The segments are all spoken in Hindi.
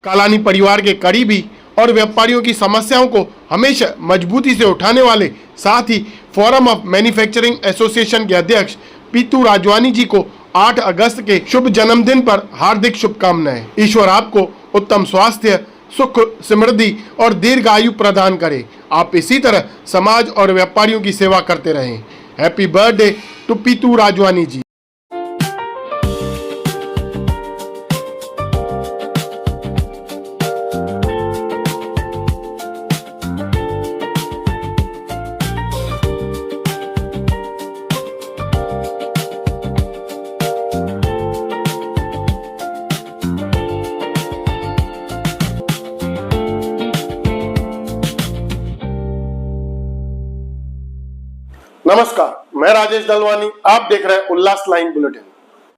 कालानी परिवार के करीबी और व्यापारियों की समस्याओं को हमेशा मजबूती से उठाने वाले, साथ ही फोरम ऑफ मैन्युफैक्चरिंग एसोसिएशन के अध्यक्ष पीतू राजवानी जी को 8 अगस्त के शुभ जन्मदिन पर हार्दिक शुभकामनाएं। ईश्वर आपको उत्तम स्वास्थ्य, सुख, समृद्धि और दीर्घ आयु प्रदान करे। आप इसी तरह समाज और व्यापारियों की सेवा करते रहें। हैप्पी बर्थडे टू पीतू राजवानी जी। नमस्कार, मैं राजेश दलवानी, आप देख रहे हैं उल्लास लाइन बुलेटिन।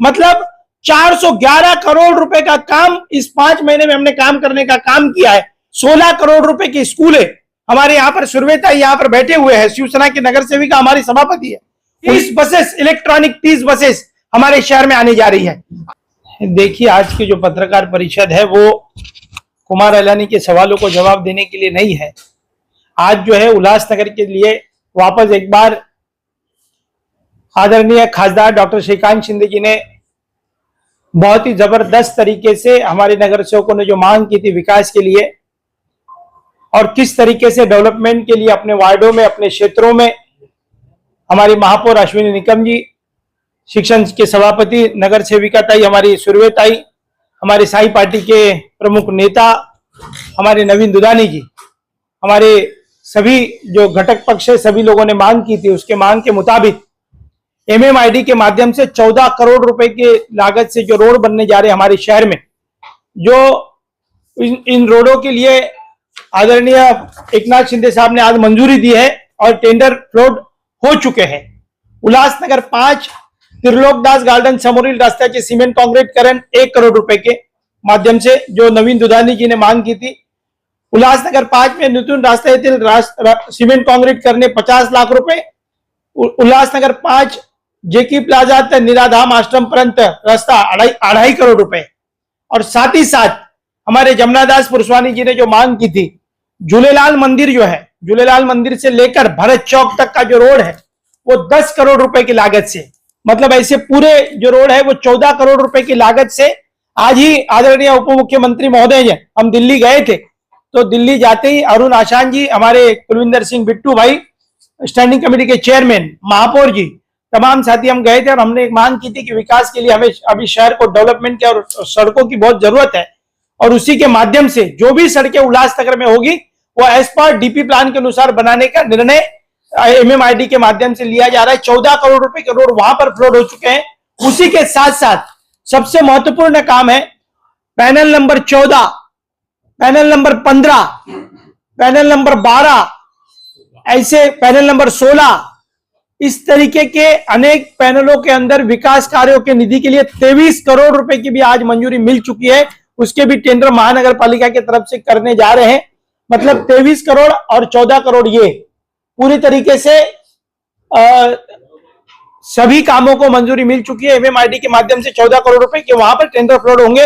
मतलब 411 करोड़ रुपए का काम इस 5 महीने में हमने काम करने का काम किया है। 16 करोड़ रुपए की स्कूल है। हमारे यहाँ पर सुरवेता यहाँ पर बैठे हुए हैं, शिवसेना के नगर सेविका हमारी सभापति है। 30 बसेस, इलेक्ट्रॉनिक 30 बसेस हमारे शहर में आने जा रही है। देखिए, आज की जो पत्रकार परिषद है वो कुमार अलानी के सवालों को जवाब देने के लिए नहीं है। आज जो है उल्लासनगर के लिए वापस एक बार आदरणीय खासदार डॉक्टर श्रीकांत शिंदे जी ने बहुत ही जबरदस्त तरीके से हमारे नगर सेवकों ने जो मांग की थी विकास के लिए और किस तरीके से डेवलपमेंट के लिए अपने वार्डों में, अपने क्षेत्रों में हमारी महापौर अश्विनी निकम जी, शिक्षण के सभापति नगर सेविका ताई हमारी सुरवे ताई, हमारे साई पार्टी के प्रमुख नेता हमारे नवीन दुदानी जी, हमारे सभी जो घटक पक्ष है सभी लोगों ने मांग की थी। उसके मांग के मुताबिक MMID के माध्यम से 14 करोड़ रुपए के लागत से जो रोड बनने जा रहे हैं हमारे शहर में, जो इन रोडों के लिए आदरणीय एकनाथ शिंदे साहब ने आज मंजूरी दी है और टेंडर फ्लोट हो चुके हैं। उल्लासनगर 5 त्रिलोकदास गार्डन समोरील रस्त्याचे सिमेंट काँक्रीटीकरण 1 करोड़ रुपए के माध्यम से जो नवीन दुधानी जी ने मांग की थी। उल्लासनगर 5 में नूतन रास्ता येथील सिमेंट काँक्रीट करणे 50 लाख रुपए। उल्लासनगर 5 जेकी प्लाझा ते निराधाम आश्रम पर्यंत रास्ता 2.5 करोड़ रुपए। और साथ ही साथ हमारे जमनादास पुरस्वानी जी ने जो मांग की थी, झूलेलाल मंदिर जो है, झूलेलाल मंदिर से लेकर भरत चौक तक का जो रोड है वो 10 करोड़ रुपए की लागत से, मतलब ऐसे पूरे जो रोड है वो 14 करोड़ रुपए की लागत से। आज ही आदरणीय उप मुख्यमंत्री महोदय जी, हम दिल्ली गए थे, तो दिल्ली जाते ही अरुण आशान जी, हमारे कुलविंदर सिंह बिट्टू भाई, स्टैंडिंग कमेटी के चेयरमैन, महापौर जी, तमाम साथी हम गए थे और हमने एक मांग की थी कि विकास के लिए हमें अभी शहर को डेवलपमेंट की और सड़कों की बहुत जरूरत है और उसी के माध्यम से जो भी सड़कें उल्लासनगर में होगी वो एज पर DP प्लान के अनुसार बनाने का निर्णय MMID के माध्यम से लिया जा रहा है। 14 करोड़ रुपए के रोड वहां पर फ्लोट हो चुके हैं। उसी के साथ साथ सबसे महत्वपूर्ण काम है panel number 14, panel number 15, panel number 12, ऐसे पैनल नंबर 16, इस तरीके के अनेक पैनलों के अंदर विकास कार्यों के निधि के लिए 23 करोड़ रुपए की भी आज मंजूरी मिल चुकी है। उसके भी टेंडर महानगर पालिका की तरफ से करने जा रहे हैं। मतलब 23 करोड़ और 14 करोड़ ये पूरी तरीके से सभी कामों को मंजूरी मिल चुकी है। MMID के माध्यम से 14 करोड़ रुपए के वहां पर टेंडर फ्लोट होंगे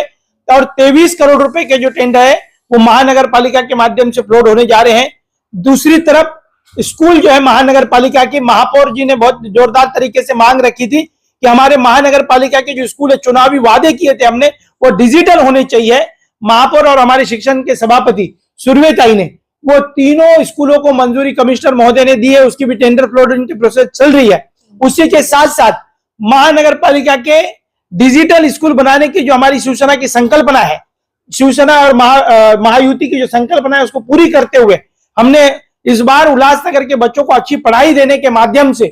और 23 करोड़ रुपए के जो टेंडर है वो महानगर पालिका के माध्यम से फ्लोट होने जा रहे हैं। दूसरी तरफ स्कूल जो है महानगर पालिका की, महापौर जी ने बहुत जोरदार तरीके से मांग रखी थी कि हमारे महानगर पालिका के जो स्कूल है, चुनावी वादे किए थे हमने, वो डिजिटल होने चाहिए। महापौर और हमारे शिक्षण के सभापति सुरवेताई ने वो तीनों स्कूलों को मंजूरी कमिश्नर महोदय ने दी है। उसकी भी टेंडर फ्लोटिंग की प्रोसेस चल रही है। उसी के साथ साथ महानगर पालिका के डिजिटल स्कूल बनाने की जो हमारी शिवसेना की संकल्पना है, शिवसेना और महायुति की जो संकल्पना है उसको पूरी करते हुए हमने इस बार उल्लासनगर के बच्चों को अच्छी पढ़ाई देने के माध्यम से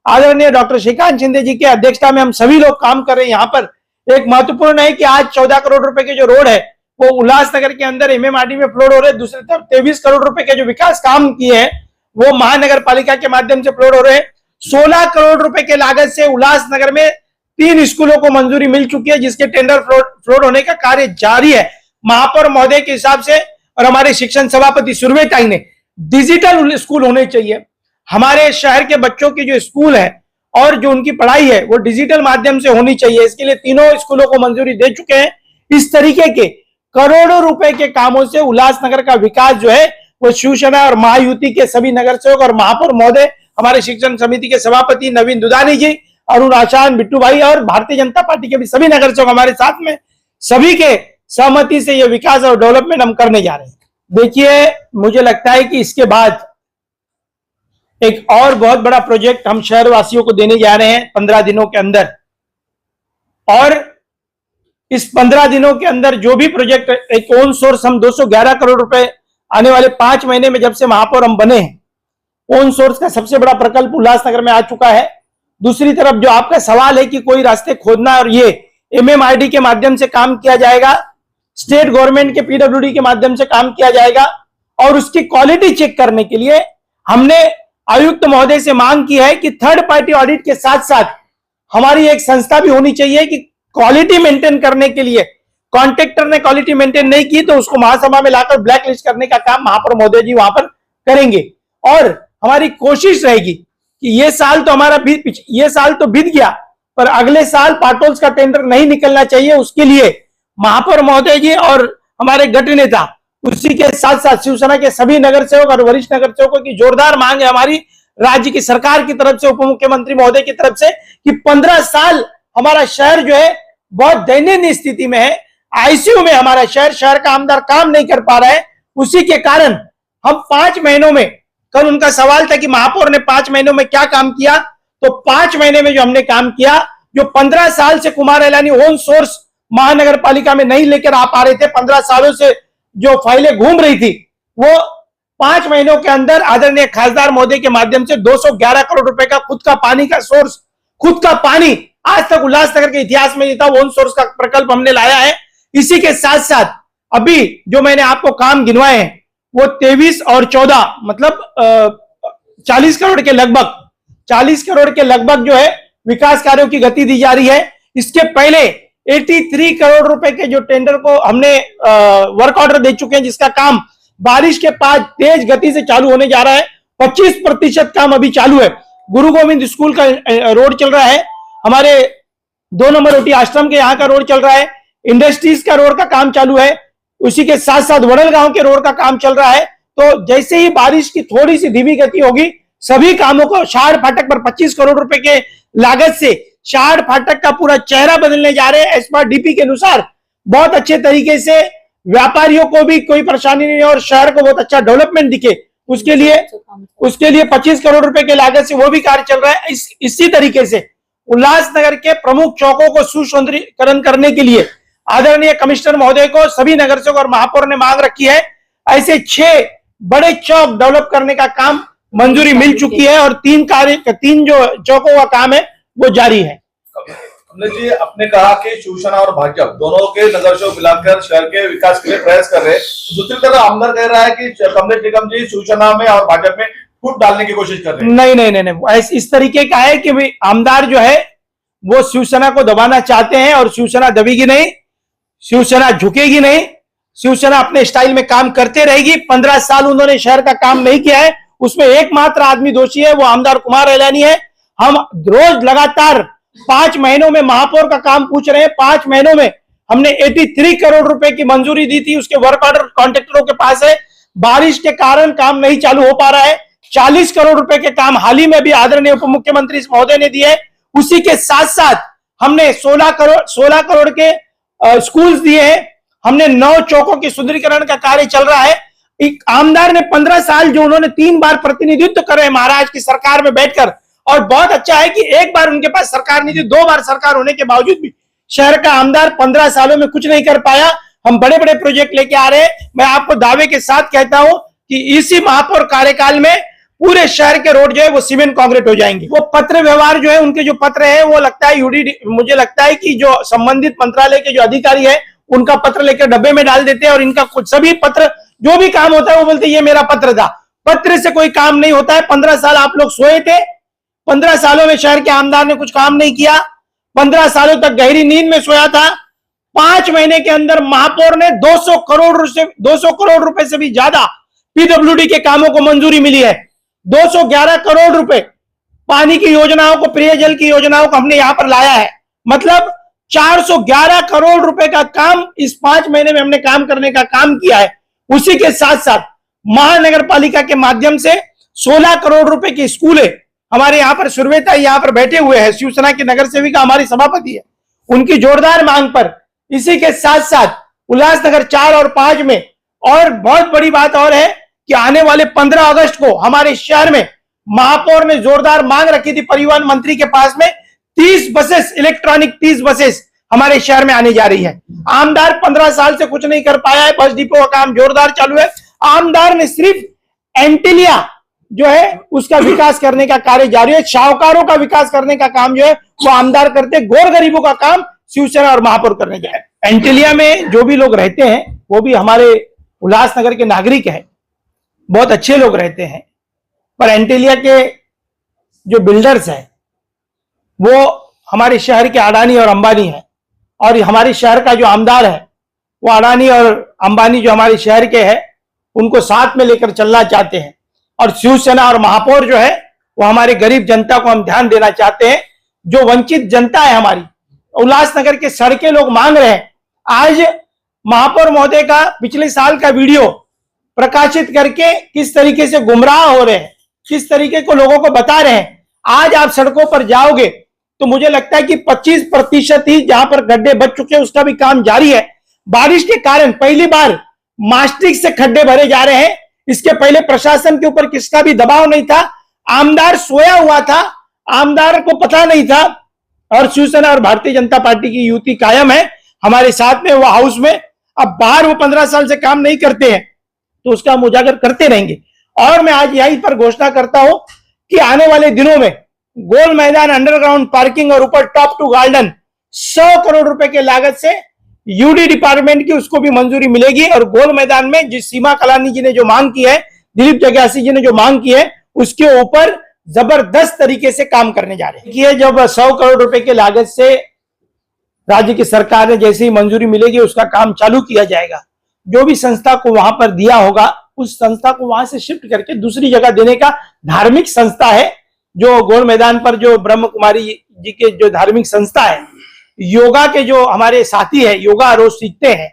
आदरणीय डॉक्टर श्रीकांत शिंदे जी की अध्यक्षता में हम सभी लोग काम कर रहे हैं। यहाँ पर एक महत्वपूर्ण है कि आज 14 करोड़ रुपए के जो रोड है वो उल्लासनगर के अंदर MMID में फ्लोट हो रहे हैं। दूसरी तरफ 23 करोड़ रुपए के जो विकास काम किए हैं वो महानगर पालिका के माध्यम से फ्लोट हो रहे हैं। 16 करोड़ रुपए के लागत से उल्लासनगर में 3 स्कूलों को मंजूरी मिल चुकी है, जिसके टेंडर फ्लोट होने का कार्य जारी है। महापौर महोदय के हिसाब से और हमारे शिक्षण सभापति सुरवेताई ने डिजिटल स्कूल होने चाहिए। हमारे शहर के बच्चों की जो स्कूल है और जो उनकी पढ़ाई है वो डिजिटल माध्यम से होनी चाहिए। इसके लिए तीनों स्कूलों को मंजूरी दे चुके हैं। इस तरीके के करोड़ों रुपए के कामों से उल्लासनगर का विकास जो है वो शिवसेना और महायुति के सभी नगर सेवक और महापौर महोदय, हमारे शिक्षण समिति के सभापति नवीन दुधानी जी, अरुण आशान, बिट्टू भाई और भारतीय जनता पार्टी के भी सभी नगर सेवक हमारे साथ में, सभी के सहमति से ये विकास और डेवलपमेंट हम करने जा रहे हैं। देखिए, मुझे लगता है कि इसके बाद एक और बहुत बड़ा प्रोजेक्ट हम शहर वासियों को देने जा रहे हैं 15 दिनों के अंदर, और इस 15 दिनों के अंदर जो भी प्रोजेक्ट, एक ओन सोर्स हम 211 करोड़ रुपए आने वाले 5 महीने में, जब से महापौर हम बने हैं, ओन सोर्स का सबसे बड़ा प्रकल्प उल्लासनगर में आ चुका है। दूसरी तरफ जो आपका सवाल है कि कोई रास्ते खोदना, और ये MMRD के माध्यम से काम किया जाएगा, स्टेट गवर्नमेंट के PWD के माध्यम से काम किया जाएगा, और उसकी क्वालिटी चेक करने के लिए हमने आयुक्त महोदय से मांग की है कि थर्ड पार्टी ऑडिट के साथ साथ हमारी एक संस्था भी होनी चाहिए कि क्वालिटी मेंटेन करने के लिए, कॉन्ट्रैक्टर ने क्वालिटी मेंटेन नहीं की तो उसको महासभा में लाकर ब्लैक लिस्ट करने का काम महापौर महोदय जी वहां पर करेंगे। और हमारी कोशिश रहेगी कि ये साल तो बीत गया, पर अगले साल पाटोल्स का टेंडर नहीं निकलना चाहिए। उसके लिए महापौर महोदय जी और हमारे गट नेता, उसी के साथ साथ शिवसेना के सभी नगर सेवक और वरिष्ठ नगर सेवकों की जोरदार मांग है हमारी राज्य की सरकार की तरफ से, उप मुख्यमंत्री महोदय की तरफ से, कि 15 साल हमारा शहर जो है बहुत दयनीय स्थिति में है। ICU में हमारा शहर का आमदार काम नहीं कर पा रहा है। उसी के कारण हम 5 महीनों में, कल उनका सवाल था कि महापौर ने 5 महीनों में क्या काम किया, तो 5 महीने में जो हमने काम किया, जो 15 साल से कुमार एलानी ओन सोर्स महानगर पालिका में नहीं लेकर आ पा रहे थे, 15 सालों से जो फाइलें घूम रही थी, वो 5 महीनों के अंदर आदरणीय खासदार महोदय के माध्यम से 211 करोड़ रुपए का खुद का पानी का सोर्स, खुद का पानी आज तक उल्लासनगर के इतिहास में नहीं था, ओन सोर्स का प्रकल्प हमने लाया है। इसी के साथ साथ अभी जो मैंने आपको काम गिनवाए हैं वो 23 और 14 मतलब 40 करोड़ के लगभग जो है विकास कार्यों की गति दी जा रही है। इसके पहले 83 करोड़ रुपए के जो टेंडर को हमने वर्क ऑर्डर दे चुके हैं, जिसका काम बारिश के बाद तेज गति से चालू होने जा रहा है। 25% काम अभी चालू है। गुरु गोविंद स्कूल का रोड चल रहा है, हमारे 2 नंबर ओटी आश्रम के यहाँ का रोड चल रहा है, इंडस्ट्रीज का रोड का काम चालू है, उसी के साथ साथ वडल गांव के रोड का काम चल रहा है। तो जैसे ही बारिश की थोड़ी सी धीमी गति होगी, सभी कामों को शाड़ फाटक पर 25 करोड़ रुपए के लागत से शाड़ फाटक का पूरा चेहरा बदलने जा रहे हैं। एज पर DP के अनुसार बहुत अच्छे तरीके से व्यापारियों को भी कोई परेशानी नहीं और शहर को बहुत अच्छा डेवलपमेंट दिखे, उसके लिए 25 करोड़ रुपए के लागत से वो भी कार्य चल रहा है। इसी तरीके से उल्लासनगर के प्रमुख चौकों को सुसौंदर्यीकरण करने के लिए आदरणीय कमिश्नर महोदय को सभी नगर सेवक और महापौर ने मांग रखी है। ऐसे 6 बड़े चौक डेवलप करने का काम मंजूरी मिल चुकी है और 3 जो चौकों का काम है वो जारी है। कमलेश जी, आपने कहा कि शिवसेना और भाजपा दोनों के नगर सेवक मिलाकर शहर के विकास के लिए प्रयास कर रहे हैं। दूसरी तरफ आमदार कह रहा है कि कमलेश निगम जी शिवसेना में और भाजपा में फूट डालने की कोशिश कर रहे हैं। नहीं, इस तरीके का है कि आमदार जो है वो शिवसेना को दबाना चाहते हैं और शिवसेना दबेगी नहीं, शिवसेना झुकेगी नहीं, शिवसेना अपने स्टाइल में काम करते रहेगी। 15 साल उन्होंने शहर का काम नहीं किया है, उसमें एकमात्र आदमी दोषी है वो आमदार कुमार एलानी है। हम रोज लगातार 5 महीनों में महापौर का काम पूछ रहे हैं। 5 महीनों में हमने 83 करोड़ रुपए की मंजूरी दी थी, उसके वर्क ऑर्डर कॉन्ट्रैक्टरों के पास है। बारिश के कारण काम नहीं चालू हो पा रहा है। 40 करोड़ रुपए के काम हाल ही में भी आदरणीय उप मुख्यमंत्री महोदय ने दिए। उसी के साथ साथ हमने 16 करोड़ के स्कूल्स दिए हैं। हमने 9 चौकों की सुंदरीकरण का कार्य चल रहा है। एक आमदार ने 15 साल जो उन्होंने 3 बार प्रतिनिधित्व करे महाराज की सरकार में बैठकर, और बहुत अच्छा है कि एक बार उनके पास सरकार नहीं थी, 2 बार सरकार होने के बावजूद भी शहर का आमदार 15 सालों में कुछ नहीं कर पाया। हम बड़े बड़े प्रोजेक्ट लेके आ रहे हैं। मैं आपको दावे के साथ कहता हूं कि इसी महापौर कार्यकाल में पूरे शहर के रोड जो है वो सीमेंट कांक्रीट हो जाएंगे। वो पत्र व्यवहार जो है, उनके जो पत्र है वो लगता है मुझे लगता है कि जो संबंधित मंत्रालय के जो अधिकारी है उनका पत्र लेकर डब्बे में डाल देते हैं और इनका कुछ सभी पत्र जो भी काम होता है वो बोलते हैं ये मेरा पत्र था। पत्र से कोई काम नहीं होता है। 15 साल आप लोग सोए थे। 15 सालों में शहर के आमदार ने कुछ काम नहीं किया। 15 सालों तक गहरी नींद में सोया था। 5 महीने के अंदर महापौर ने 200 करोड़ रुपए से भी ज्यादा PWD के कामों को मंजूरी मिली है। 211 करोड़ रुपए पानी की योजनाओं को, पेयजल की योजनाओं को हमने यहां पर लाया है। मतलब 411 करोड़ रुपए का काम इस 5 महीने में हमने काम करने का काम किया है। उसी के साथ साथ महानगर पालिका के माध्यम से 16 करोड़ रुपए की स्कूल है। हमारे यहाँ पर सुरवेता यहाँ पर बैठे हुए हैं, शिवसेना के नगर सेविका हमारी सभापति है, उनकी जोरदार मांग पर। इसी के साथ साथ उल्लासनगर 4 और 5 में और बहुत बड़ी बात और है कि आने वाले 15 अगस्त को हमारे शहर में महापौर ने जोरदार मांग रखी थी परिवहन मंत्री के पास में, 30 बसेस, इलेक्ट्रॉनिक 30 बसेस हमारे शहर में आने जा रही है। आमदार 15 साल से कुछ नहीं कर पाया है, बस डिपो का काम जोरदार चालू है। आमदार ने सिर्फ एंटिलिया जो है उसका विकास करने का कार्य जारी है, शाहूकारों का विकास करने का काम जो है वो आमदार करते, गोर गरीबों का काम शिवसेना और महापौर करने जाए। एंटिलिया में जो भी लोग रहते हैं वो भी हमारे उल्लासनगर के नागरिक हैं, बहुत अच्छे लोग रहते हैं, पर एंटिलिया के जो बिल्डर्स हैं वो हमारे शहर के अडानी और अंबानी हैं, और हमारे शहर का जो आमदार है वो अडानी और अंबानी जो हमारे शहर के हैं उनको साथ में लेकर चलना चाहते हैं। और शिवसेना और महापौर जो है वो हमारे गरीब जनता को हम ध्यान देना चाहते हैं, जो वंचित जनता है हमारी। उल्लासनगर के सड़कें लोग मांग रहे हैं। आज महापौर महोदय का पिछले साल का वीडियो प्रकाशित करके किस तरीके से गुमराह हो रहे हैं, किस तरीके को लोगों को बता रहे हैं। आज आप सड़कों पर जाओगे तो मुझे लगता है कि 25% ही जहां पर गड्ढे बच चुके हैं उसका भी काम जारी है। बारिश के कारण पहली बार मास्टिक से खड्डे भरे जा रहे हैं। इसके पहले प्रशासन के ऊपर किसका भी दबाव नहीं था, आमदार सोया हुआ था, आमदार को पता नहीं था। और शिवसेना और भारतीय जनता पार्टी की युति कायम है हमारे साथ में, वो हाउस में। अब बाहर वो 15 साल से काम नहीं करते हैं तो उसका हम उजागर करते रहेंगे। और मैं आज यहीं पर घोषणा करता हूं कि आने वाले दिनों में गोल मैदान, अंडरग्राउंड पार्किंग और ऊपर टॉप टू गार्डन 100 करोड़ रुपए के लागत से यूडी डिपार्टमेंट की उसको भी मंजूरी मिलेगी। और गोल मैदान में जिस सीमा कलानी जी ने जो मांग की है, दिलीप जग्यासी जी ने जो मांग की है, उसके ऊपर जबरदस्त तरीके से काम करने जा रहे हैं। जब 100 करोड़ रुपए के लागत से राज्य की सरकार ने जैसे ही मंजूरी मिलेगी उसका काम चालू किया जाएगा। जो भी संस्था को वहां पर दिया होगा उस संस्था को वहां से शिफ्ट करके दूसरी जगह देने का, धार्मिक संस्था है जो गोल मैदान पर जो ब्रह्म कुमारी जी के जो धार्मिक संस्था है, योगा के जो हमारे साथी है, योगा रोज सीखते हैं,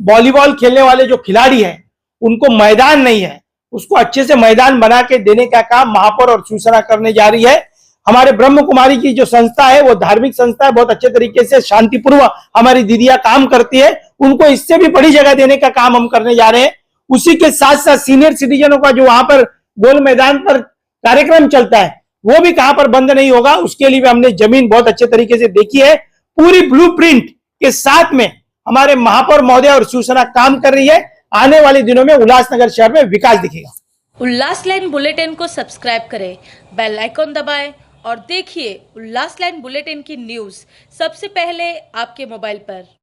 वॉलीबॉल खेलने वाले जो खिलाड़ी हैं उनको मैदान नहीं है, उसको अच्छे से मैदान बना के देने का काम महापौर और शिवसेना करने जा रही है। हमारे ब्रह्म कुमारी की जो संस्था है वो धार्मिक संस्था है, बहुत अच्छे तरीके से शांतिपूर्व हमारी दीदियां काम करती है, उनको इससे भी बड़ी जगह देने का काम हम करने जा रहे हैं। उसी के साथ साथ सीनियर सिटीजनों का जो वहां पर गोल मैदान पर कार्यक्रम चलता है वो भी कहां पर बंद नहीं होगा, उसके लिए भी हमने जमीन बहुत अच्छे तरीके से देखी है। पूरी ब्लूप्रिंट के साथ में हमारे महापौर महोदय और शिवसेना काम कर रही है। आने वाले दिनों में उल्लासनगर शहर में विकास दिखेगा। उल्लास लाइन बुलेटिन को सब्सक्राइब करें, बेल आइकॉन दबाएं और देखिए उल्लास लाइन बुलेटिन की न्यूज़ सबसे पहले आपके मोबाइल पर।